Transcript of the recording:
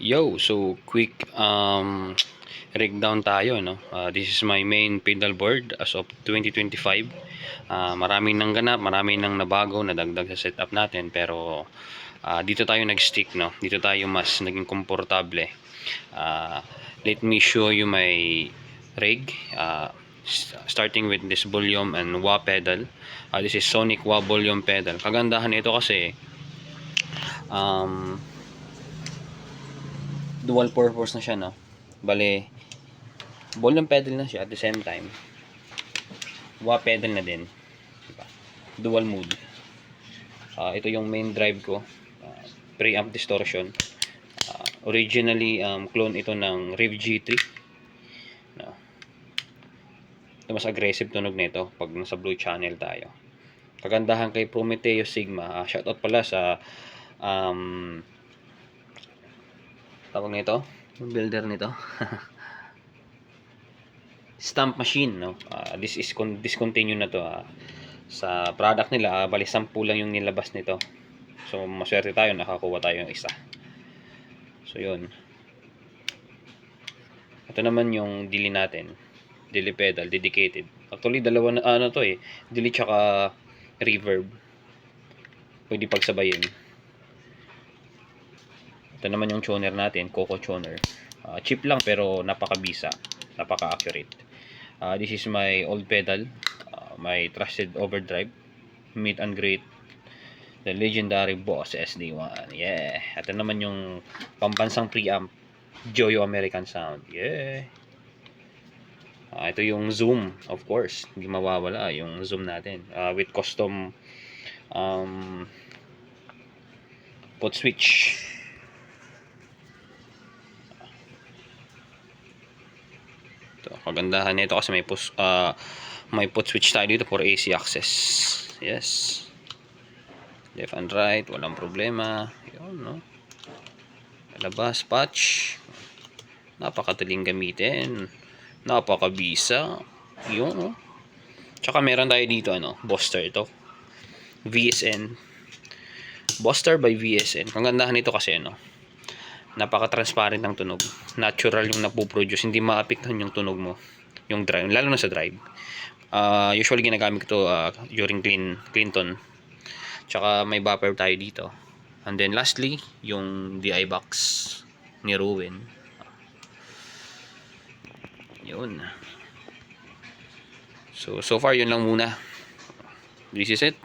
Yo, so quick rig down tayo, no? This is my main pedal board as of 2025. Maraming nang ganap, maraming nang nabago, nadagdag sa setup natin, pero dito tayo nag-stick, no? Dito tayo mas naging komportable. Let me show you my rig. Starting with this volume and wah pedal. This is Sonic wah volume pedal. Kagandahan nito kasi dual purpose na siya, no? Bale, volume pedal na siya at the same time wah pedal na din, diba? Dual mode. Ito yung main drive ko, preamp distortion. Originally clone ito ng Rev G3, no? Ito mas aggressive tunog nito pag nasa blue channel tayo. Kagandahan kay Prometheus Sigma, shoutout pala sa tawag nito, yung builder nito. Stamp machine, no? This is discontinue na to. Sa product nila, bali 10 lang yung nilabas nito. So maswerte tayo, nakakuha tayo ng isa. So yun. Ito naman yung dili natin. Dili pedal, dedicated. Actually dalawa na ano to dili tsaka reverb. Pwede pagsabayin. Ito naman yung tuner natin, Coco tuner. Cheap lang pero napakabisa, napaka-accurate. This is my old pedal, my trusted overdrive, meet and greet, the legendary Boss SD1. Yeah. Ito naman yung pambansang preamp, Joyo American Sound. Yeah. Ito yung zoom, of course, hindi mawawala yung zoom natin, with custom pot switch. Ito, kagandahan nito kasi may pot switch tayo dito for AC access. Yes. Left and right, walang problema. Yun, no? Labas, patch. Napakadaling gamitin. Napakabisa. Yun, no? Tsaka meron tayo dito, Boster ito. VSN. Boster by VSN. Ang gandahan nito kasi, napaka-transparent ng tunog. Natural yung napoproduce. Hindi maapektuhan yung tunog mo. Yung drive. Lalo na sa drive. Usually ginagamit ko during Clinton. Tsaka may buffer tayo dito. And then lastly, yung DI box ni Ruin. Yun. So far yun lang muna. This is it.